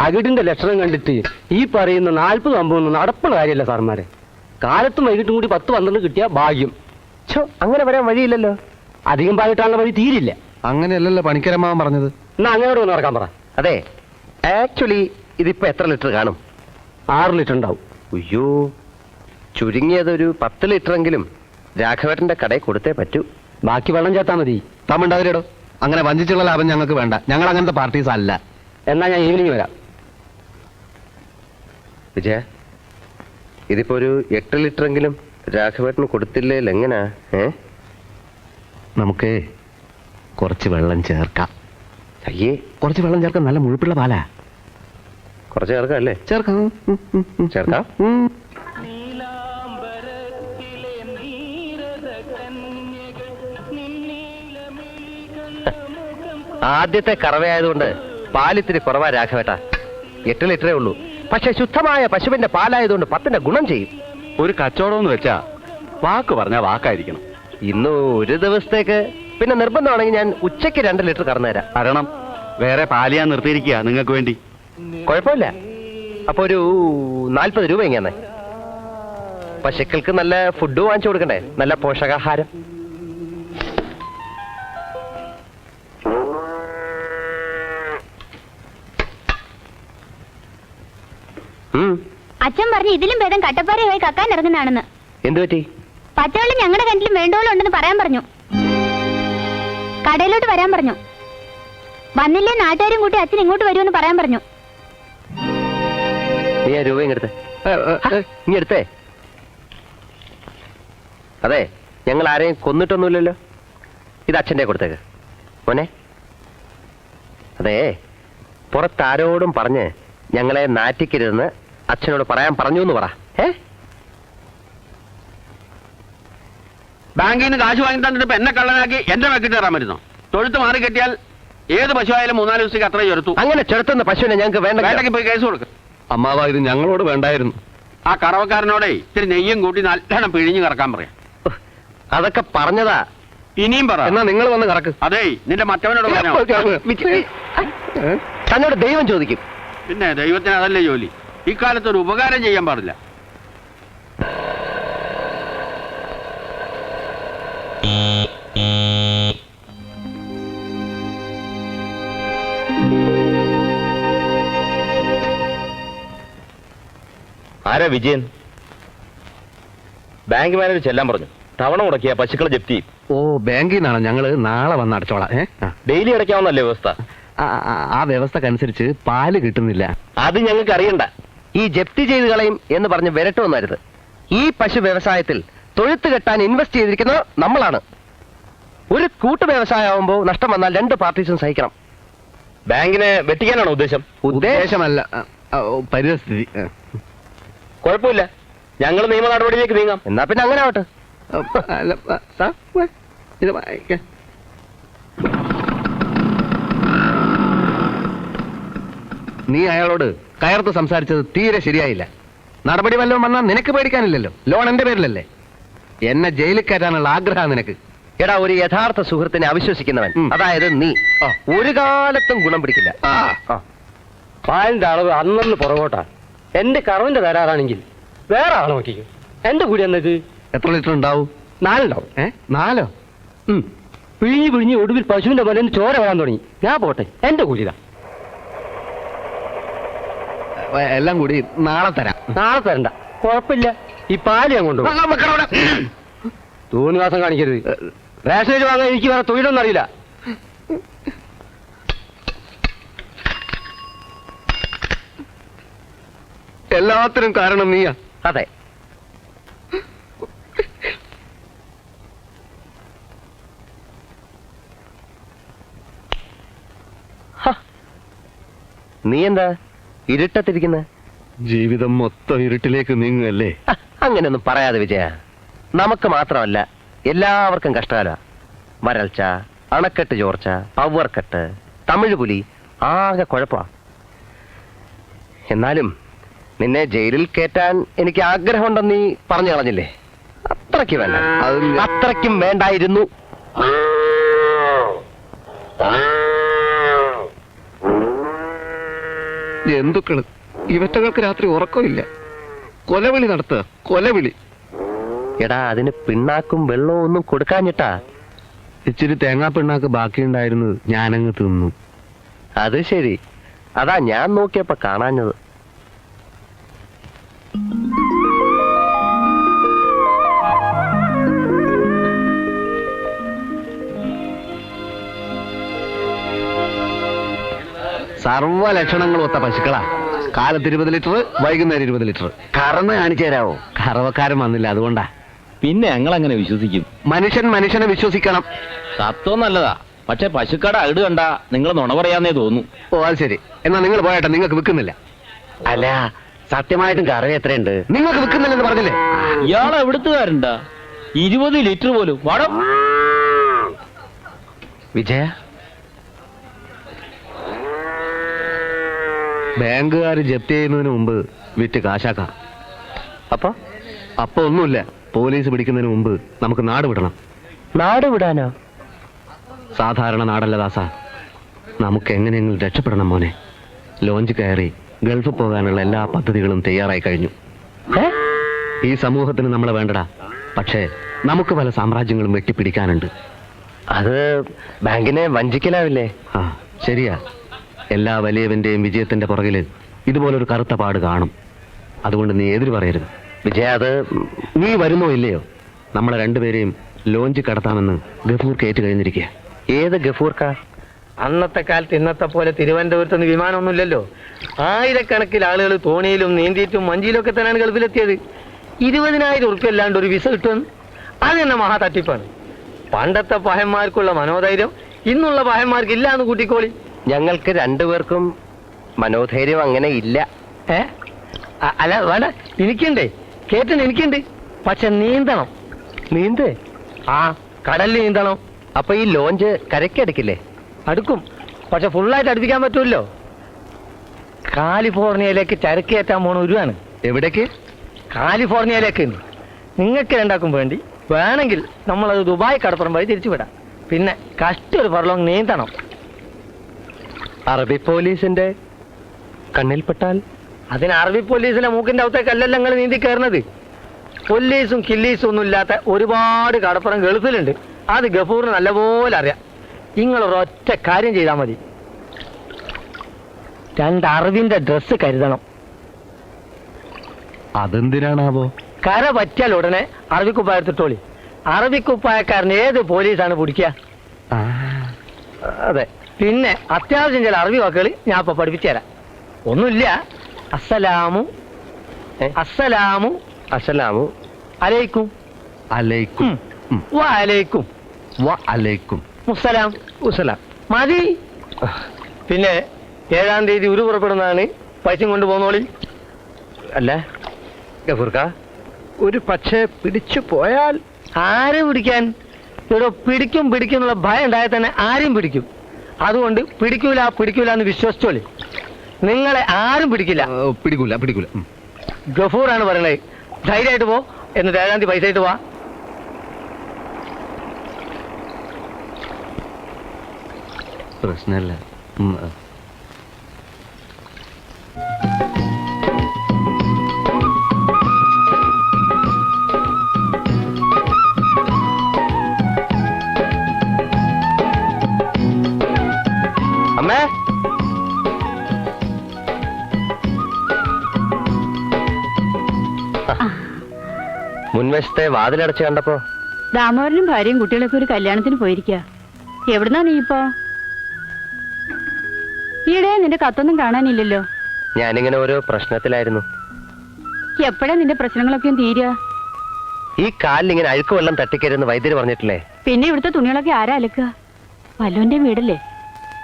അകിടിന്റെ ലക്ഷണം കണ്ടിട്ട് ഈ പറയുന്ന 40-50 നടപ്പുള്ള കാര്യമല്ല സാർമാരെ. കാലത്തും വൈകിട്ടും കൂടി 10-12 കിട്ടിയ ഭാഗ്യം. അങ്ങനെ വരാൻ വഴിയില്ലല്ലോ. അധികം പാലിട്ടാനുള്ള വഴി തീരില്ല. അങ്ങനെയല്ലല്ലോ പണിക്കരമാവൻ പറഞ്ഞത്. എന്നാ അങ്ങോട്ട് വന്ന് നടക്കാൻ പറ. അതെ, ആക്ച്വലി ഇതിപ്പോ എത്ര ലിറ്റർ കാണും? 6 ലിറ്റർ ഉണ്ടാവും. അയ്യോ, ചുരുങ്ങിയതൊരു 10 ലിറ്ററെങ്കിലും രാഘവേട്ടന്റെ കടയിൽ കൊടുത്തേ പറ്റൂ. ബാക്കി വെള്ളം ചേർത്താ മതി. തമിണ്ടാവരിടോ, അങ്ങനെ വഞ്ചിച്ചുള്ള ലാഭം ഞങ്ങൾക്ക് വേണ്ട. ഞങ്ങൾ അങ്ങനത്തെ പാർട്ടീസ് അല്ല. എന്നാ ഞാൻ ഈവനിങ് വരാം. വിജയ, ഇതിപ്പോ ഒരു 8 ലിറ്ററെങ്കിലും രാഘവേട്ടന് കൊടുത്തില്ലേ എങ്ങനാ? നമുക്ക് കുറച്ച് വെള്ളം ചേർക്കാം. അയ്യേ, കുറച്ച് വെള്ളം ചേർക്കാം. നല്ല മുഴുപ്പുള്ള പാലാ. കുറച്ച് ചേർക്കാം അല്ലേ? ചേർക്കാം. ചേർക്കാം. ആദ്യത്തെ കറവയായതുകൊണ്ട് പാലിത്തിരി കുറവാ രാഘവേട്ട. 8 ലിറ്ററേ ഉള്ളൂ. പക്ഷെ ശുദ്ധമായ പശുവിന്റെ പാലായതുകൊണ്ട് 10ന്റെ ഗുണം ചെയ്യും. ഒരു കച്ചവടം എന്ന് വെച്ചാ വാക്ക് പറഞ്ഞാൽ വാക്കായിരിക്കണം. ഇന്ന് ഒരു ദിവസത്തേക്ക്, പിന്നെ നിർബന്ധമാണെങ്കിൽ ഞാൻ ഉച്ചയ്ക്ക് 2 ലിറ്റർ കറന്നു തരാം. തരണം. വേറെ പാല് ഞാൻ നിർത്തിയിരിക്കുക നിങ്ങൾക്ക് വേണ്ടി. കുഴപ്പമില്ല. അപ്പൊ ഒരു 40 രൂപ എങ്ങനെ? പശുക്കൾക്ക് നല്ല ഫുഡ് വാങ്ങിച്ചു കൊടുക്കണ്ടേ, നല്ല പോഷകാഹാരം. അച്ഛൻ പറഞ്ഞു ഇതിലും ഭേദം കട്ടപ്പാറയായി കക്കാൻ ഇറങ്ങുന്നതാണെന്ന്. എന്തു പറ്റി? പച്ചവെള്ളം ഞങ്ങളുടെ കിണറ്റിലും വേണ്ടോളം ഉണ്ടെന്ന് പറയാൻ പറഞ്ഞു. കടയിലോട്ട് വരാൻ പറഞ്ഞു. വന്നില്ലേ നാട്ടുകാരും കൂട്ടി അച്ഛൻ ഇങ്ങോട്ട് വരുമെന്ന് പറയാൻ പറഞ്ഞു. നീ ആ രൂപ ഇങ്ങെടുത്തേ. അതെ, ഞങ്ങൾ ആരെയും കൊന്നിട്ടൊന്നുമില്ലല്ലോ. ഇത് അച്ഛൻ്റെ കൊടുത്തേക്ക് മോനെ. അതെ, പുറത്താരോടും പറഞ്ഞ് ഞങ്ങളെ നാറ്റിക്കരുതെന്ന് അച്ഛനോട് പറയാൻ പറഞ്ഞു എന്ന് പറ. ബാങ്കിൽ നിന്ന് കാശ് വാങ്ങി തന്നിട്ട് എന്നെ കള്ളനാക്കി എന്റെ വെക്കിട്ട് കയറാൻ പറ്റുന്നോ? തൊഴുത്ത് മാറി കെട്ടിയാൽ ഏത് പശുവായാലും 3-4 ദിവസത്തേക്ക് അത്ര ചെറുത്തു. അങ്ങനെ ചെറുത്തുന്ന പശുവിനെ ഞങ്ങൾക്ക് വേണ്ടെങ്കിൽ പോയി കേസ് കൊടുക്കും. അമ്മാവ, ഇത് ഞങ്ങളോട് വേണ്ടായിരുന്നു. ആ കറവക്കാരനോടെ ഇത്തിരി നെയ്യും കൂട്ടി നല്ലോണം പിഴിഞ്ഞ് കറക്കാൻ പറയാം. അതൊക്കെ പറഞ്ഞതാ. ഇനിയും പറ. എന്നാ നിങ്ങൾ വന്ന് കറക്ക്. അതേ, നിന്റെ മറ്റവനോട് പറഞ്ഞോ. തന്നോട് ദൈവം ചോദിക്കും. പിന്നെ ദൈവത്തിന് അതല്ലേ ജോലി. ഇക്കാലത്ത് ഒരു ഉപകാരം ചെയ്യാൻ പാടില്ല. ആരാ വിജയൻ? ബാങ്ക് മാനേജർ ചെല്ലാൻ പറഞ്ഞു. തവണ മുടക്കിയ പശുക്കളെ ജപ്തി. ഓ, ബാങ്കിൽ നിന്നാണോ? ഞങ്ങള് നാളെ വന്ന് അടച്ചോളാം. ഡെയിലി അടയ്ക്കാവുന്നല്ലേ വ്യവസ്ഥ? ആ വ്യവസ്ഥക്കനുസരിച്ച് പാല് കിട്ടുന്നില്ല. അത് ഞങ്ങൾക്ക് അറിയണ്ട. ഈ ജപ്തി ചെയ്ത് കളയും എന്ന് പറഞ്ഞ് വിരട്ടൊന്നരുത്. ഈ പശു വ്യവസായത്തിൽ തൊഴുത്ത് കെട്ടാൻ ഇൻവെസ്റ്റ് ചെയ്തിരിക്കുന്നത് നമ്മളാണ്. ഒരു കൂട്ടു വ്യവസായമാകുമ്പോ നഷ്ടം വന്നാൽ 2 പാർട്ടീസും സഹിക്കണം. ബാങ്കിനെ വെട്ടിക്കാനാണോ ഉദ്ദേശം? ഉദ്ദേശമല്ല, പരിസ്ഥിതി. കുഴപ്പമില്ല, ഞങ്ങൾ നിയമ നടപടിയിലേക്ക് നീങ്ങാം. എന്നാ പിന്നെ അങ്ങനെ ആവട്ടെ. നീ അയാളോട് കയർത്ത് സംസാരിച്ചത് തീരെ ശരിയായില്ല. നടപടി വല്ലതും വന്നാൽ നിനക്ക് പേടിക്കാനില്ലല്ലോ. ലോൺ എന്റെ പേരിലല്ലേ. എന്നെ ജയിലിൽ കയറ്റാനുള്ള ആഗ്രഹം നിനക്ക്. എടാ, ഒരു യഥാർത്ഥ സുഹൃത്തിനെ അവിശ്വസിക്കുന്നവൻ, അതായത് നീ, ഒരു കാലത്തും ഗുണം പിടിക്കില്ല. പാലിന്റെ അളവ് അന്നു പുറകോട്ടാ. എന്റെ കറവിന്റെ തരാറാണെങ്കിൽ വേറെ ആളെ നോക്കിക്കും. എന്റെ കൂടി എന്നത് എത്ര ലിറ്റർ ഉണ്ടാവും? 4 ഉണ്ടാവും. 4? പിഴിഞ്ഞ് ഒടുവിൽ പശുവിന്റെ പോലെ ചോര വരാൻ തുടങ്ങി. ഞാൻ പോട്ടെ, എന്റെ കൂലിതാ. എല്ലാം കൂടി നാളെ തരാം. നാളെ തരണ്ട, കുഴപ്പമില്ല. ഈ പാല് ഞാൻ കൊണ്ടുപോകും. തോന്നിവാസം കാണിക്കരുത്. റേഷനേജ് വാങ്ങാൻ എനിക്ക് വേറെ തൊഴിലൊന്നും അറിയില്ല. എല്ലാത്തിനും കാരണം നീയാ. അതെ, നീ എന്താ ഇരുട്ടത്തിരിക്കുന്നത്? ജീവിതം മൊത്തം ഇരുട്ടിലേക്ക് നീങ്ങുകയല്ലേ. അങ്ങനെയൊന്നും പറയാതെ വിജയ. നമുക്ക് മാത്രമല്ല, എല്ലാവർക്കും കഷ്ടകാല. വരൾച്ച, അണക്കെട്ട് ചോർച്ച, പവർക്കെട്ട്, തമിഴ് പുലി, ആകെ കുഴപ്പമാ. എന്നാലും നിന്നെ ജയിലിൽ കയറ്റാൻ എനിക്ക് ആഗ്രഹമുണ്ടെന്ന് നീ പറഞ്ഞു കളഞ്ഞില്ലേ? അത്രയ്ക്ക് വേണ്ട. അത്രയ്ക്കും വേണ്ടായിരുന്നു. ജന്തുക്കള് ഇവറ്റകൾക്ക് രാത്രി ഉറക്കമില്ല. കൊലവിളി നടത്തുക, കൊലവിളി. എടാ അതിന് പിണ്ണാക്കും വെള്ളവും ഒന്നും കൊടുക്കാഞ്ഞിട്ടാ. ഇച്ചിരി തേങ്ങാ പിണ്ണാക്ക് ബാക്കിയുണ്ടായിരുന്നു, ഞാനങ്ങ് തിന്നു. അത് ശരി, അതാ ഞാൻ നോക്കിയപ്പോ കാണാഞ്ഞത്. സർവ്വ ലക്ഷണങ്ങളും ഒത്ത പശുക്കളാ. കാലത്ത് 20 ലിറ്റർ, വൈകുന്നേരം 20 ലിറ്റർ. കറന്ന് കാണിച്ചു തരാവോ? കറവക്കാരൻ വന്നില്ല, അതുകൊണ്ടാ. പിന്നെ ഞങ്ങൾ അങ്ങനെ വിശ്വസിക്കും? മനുഷ്യൻ മനുഷ്യനെ വിശ്വസിക്കണം. സത്വം നല്ലതാ, പക്ഷെ പശുക്കട അകിട് കണ്ട നിങ്ങൾ നുണ പറയാന്നേ തോന്നുന്നു. ഓ അത് ശരി, എന്നാ നിങ്ങൾ പോയട്ടെ, നിങ്ങൾക്ക് വിൽക്കുന്നില്ല. അല്ല, സത്യമായിട്ടും കറവ എത്രയുണ്ട്? നിങ്ങൾക്ക് വിൽക്കുന്നില്ലെന്ന് പറഞ്ഞില്ലേ? ഇയാളെ എവിടുത്തുകാരുണ്ടാ? 20 ലിറ്റർ പോലും. വടം വിജയ, ബാങ്കുകാർ ജപ്തി ചെയ്യുന്നതിന് മുമ്പ് വിറ്റ് കാശാക്കാം. അപ്പൊ ഒന്നുമില്ല, പോലീസ് പിടിക്കുന്നതിന് മുമ്പ് നമുക്ക് നാട് വിടണം. നാട് വിടാനോ? സാധാരണ നാടല്ല ദാസ, നമുക്ക് എങ്ങനെയെങ്കിലും രക്ഷപ്പെടണം മോനെ. ലോഞ്ച് കയറി ഗൾഫിൽ പോകാനുള്ള എല്ലാ പദ്ധതികളും തയ്യാറായി കഴിഞ്ഞു. ഈ സമൂഹത്തിന് നമ്മളെ വേണ്ടടാ, പക്ഷേ നമുക്ക് പല സാമ്രാജ്യങ്ങളും വെട്ടിപ്പിടിക്കാനുണ്ട്. അത് ബാങ്കിനെ വഞ്ചിക്കലാവില്ലേ? ആ ശരിയാ, എല്ലാ വലിയവന്റെയും വിജയത്തിന്റെ പുറകില് ഇതുപോലൊരു കറുത്ത പാട് കാണും. അതുകൊണ്ട് നീ എതിര് പറയരുത്. വിജയ, അത് നീ വരുന്നോ ഇല്ലയോ, നമ്മളെ രണ്ടുപേരെയും ലോഞ്ച് കടത്താമെന്ന് ഗഫൂർ കേറ്റ് കഴിഞ്ഞിരിക്കുക. ഏത് ഗഫൂർക്ക? അന്നത്തെ കാലത്ത് ഇന്നത്തെ പോലെ തിരുവനന്തപുരത്ത് നിന്ന് വിമാനമൊന്നുമില്ലല്ലോ. ആയിരക്കണക്കിന് ആളുകൾ തോണിയിലും നീന്തിയിട്ടും മഞ്ചിയിലും ഒക്കെ തന്നെയാണ് ഗൾഫിലെത്തിയത്. 20,000 ഉറുപ്പ്യ അല്ലാണ്ട് ഒരു വിസ കിട്ടുമെന്ന്, അത് തന്നെ മഹാ തട്ടിപ്പാണ്. പണ്ടത്തെ പഹന്മാർക്കുള്ള മനോധൈര്യം ഇന്നുള്ള പഹന്മാർക്ക് ഇല്ലാന്ന് കൂട്ടിക്കോളി. ഞങ്ങൾക്ക് രണ്ടുപേർക്കും മനോധൈര്യം അങ്ങനെ ഇല്ല. അല്ല വേണ്ട, എനിക്കുണ്ടേ, കേട്ടൻ എനിക്കുണ്ട്. പക്ഷെ നീന്തണം. നീന്ത്? ആ, കടലിൽ നീന്തണം. അപ്പൊ ഈ ലോഞ്ച് കരയ്ക്കടിക്കില്ലേ? അടുക്കും, പക്ഷെ ഫുള്ളായിട്ട് അടുപ്പിക്കാൻ പറ്റൂല്ലോ. കാലിഫോർണിയയിലേക്ക് ചരക്ക് കയറ്റാൻ പോണ ഒരുവാണ്. എവിടേക്ക്? കാലിഫോർണിയയിലേക്ക്. നിങ്ങൾക്ക് രണ്ടാക്കും വേണ്ടി വേണമെങ്കിൽ നമ്മളത് ദുബായ് കടപ്പുറം വഴി തിരിച്ചു വിടാം. പിന്നെ കഷ്ടൊരു ഫർലോങ് നീന്തണം. അറബി പോലീസിന്റെ കണ്ണിൽപ്പെട്ടാൽ? അതിന് അറബി പോലീസിന്റെ മൂക്കിന്റെ അകത്തേക്കല്ലല്ലോ നിങ്ങൾ നീന്തി കയറുന്നത്. പോലീസും കില്ലീസും ഒന്നും ഇല്ലാത്ത ഒരുപാട് കടപ്പുറം ഗൾഫിലുണ്ട്. അത് ഗഫൂറിന് നല്ലപോലെ അറിയാം. നിങ്ങളൊരൊറ്റ കാര്യം ചെയ്താൽ മതി, 2 അറബിന്റെ ഡ്രസ്സ് കരുതണം. അതെന്തിനാണാവോ? കര പറ്റിയാൽ ഉടനെ അറബിക്കുപ്പായ എടുത്തിട്ടോളി. അറബിക്കുപ്പായക്കാരൻ ഏത് പോലീസാണ് പിടിക്കുക? അതെ. പിന്നെ അത്യാവശ്യം ചില അറബി വാക്കുകൾ ഞാൻ ഇപ്പൊ പഠിപ്പിച്ചു തരാം. ഒന്നുമില്ല. അസ്സലാമു അസ്സലാമു അസ്സലാമു അലൈക്കും അലൈക്കും വ അലൈക്കും വ അലൈക്കും മുസ്സലാം ഉസ്സലാം മതി. പിന്നെ 7-ാം തീയതി ഉരു പുറപ്പെടുന്നതാണ്. പൈസ കൊണ്ട് പോന്നോളി. അല്ല ഗഫൂർക്ക, ഒരു പക്ഷേ പിടിച്ചു പോയാൽ? ആരെ പിടിക്കാൻ? ഇവിടെ പിടിക്കും എന്നുള്ള ഭയം ഉണ്ടായാൽ തന്നെ ആരും പിടിക്കും. അതുകൊണ്ട് പിടിക്കൂല എന്ന് വിശ്വസിച്ചോളി. നിങ്ങളെ ആരും പിടിക്കില്ല. പിടിക്കൂല. ഗഫൂറാണ് പറയണത്. ധൈര്യമായിട്ട് പോ, എന്നിട്ട് 7-ാം തീയതി പൈസ ആയിട്ട് പോവാ. പ്രശ്നമല്ല. അമ്മേ, മുൻവശത്തെ വാതിലടച്ച് കണ്ടപ്പോ ദാമോദരനും ഭാര്യയും കുട്ടികളൊക്കെ ഒരു കല്യാണത്തിന് പോയിരിക്കുക. എവിടുന്നാ നീ ഇപ്പോ? ഈയിടെ നിന്റെ കത്തൊന്നും കാണാനില്ലല്ലോ. ഞാനിങ്ങനെ ഓരോ പ്രശ്നത്തിലായിരുന്നു. എപ്പോഴാ നിന്റെ പ്രശ്നങ്ങളൊക്കെ തീരുക? ഈ കാലിൽ ഇങ്ങനെ അഴുക്ക് വെള്ളം തട്ടിക്കരുന്ന് വൈദ്യര് പറഞ്ഞിട്ടില്ലേ? പിന്നെ ഇവിടുത്തെ തുണികളൊക്കെ ആരാ അലക്കുക? വല്ലോന്റെ വീടല്ലേ,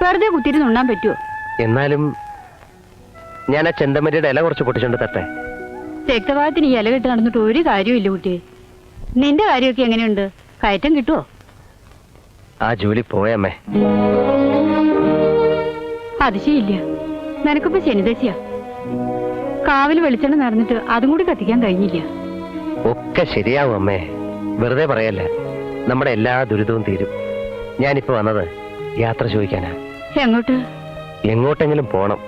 വെറുതെ കുത്തിയിരുന്ന് ഉണ്ണാൻ പറ്റുമോ? എന്നാലും ഞാൻ ആ ചെന്തമരിയുടെ ഇല കുറച്ച് പൊട്ടിച്ചോണ്ട് തട്ടെ. രക്തവാദത്തിന് ഈ ഇല കെട്ട് നടന്നിട്ട് ഒരു കാര്യമില്ല കുട്ടിയെ. നിന്റെ കാര്യമൊക്കെ എങ്ങനെയുണ്ട്? കയറ്റം കിട്ടുവോ? ആ ജോലി പോയമ്മേ. അതിശയില്ല, നിനക്കിപ്പോ ശനിദശയാ. കാവിൽ വെളിച്ചെണ്ണ നടന്നിട്ട് അതും കൂടി കത്തിക്കാൻ കഴിഞ്ഞില്ല. ഒക്കെ ശരിയാവും അമ്മേ, വെറുതെ പറയല്ല. നമ്മുടെ എല്ലാ ദുരിതവും തീരും. ഞാനിപ്പോ വന്നത് യാത്ര ചോദിക്കാനാ. എങ്ങോട്ട്? എങ്ങോട്ടെങ്കിലും പോണം.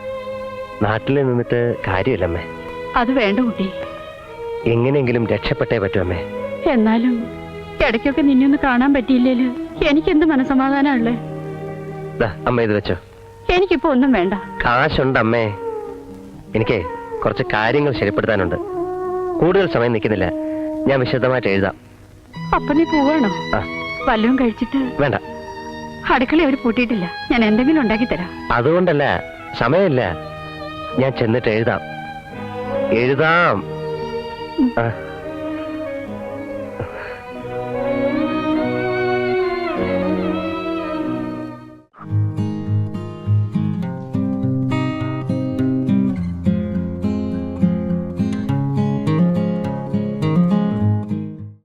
നാട്ടിൽ നിന്നിട്ട് കാര്യമില്ലമ്മേ. അത് വേണ്ട കുട്ടി. എങ്ങനെയെങ്കിലും രക്ഷപ്പെട്ടേ പറ്റൂ അമ്മേ. എന്നാലും ഇടയ്ക്കൊക്കെ നിന്നെ ഒന്ന് കാണാൻ പറ്റിയില്ലേല് എനിക്കെന്ത് മനസമാധാനമുള്ളേ? അമ്മ ഇത് വെച്ചോ. എനിക്കിപ്പോ ഒന്നും വേണ്ട. കാശുണ്ട് അമ്മേ. എനിക്ക് കുറച്ച് കാര്യങ്ങൾ ശരിപ്പെടുത്താനുണ്ട്. കൂടുതൽ സമയം നിൽക്കുന്നില്ല. ഞാൻ വിശദമായിട്ട് എഴുതാം. അപ്പൊ നീ പോവാണോ? ആ. വല്ലതും കഴിച്ചിട്ട്? വേണ്ട. അടുക്കള അവർ പൂട്ടിയിട്ടില്ല. ഞാൻ എന്തെങ്കിലും ഉണ്ടാക്കി തരാം. അതുകൊണ്ടല്ല, സമയമില്ല. ഞാൻ ചെന്നിട്ട് എഴുതാം.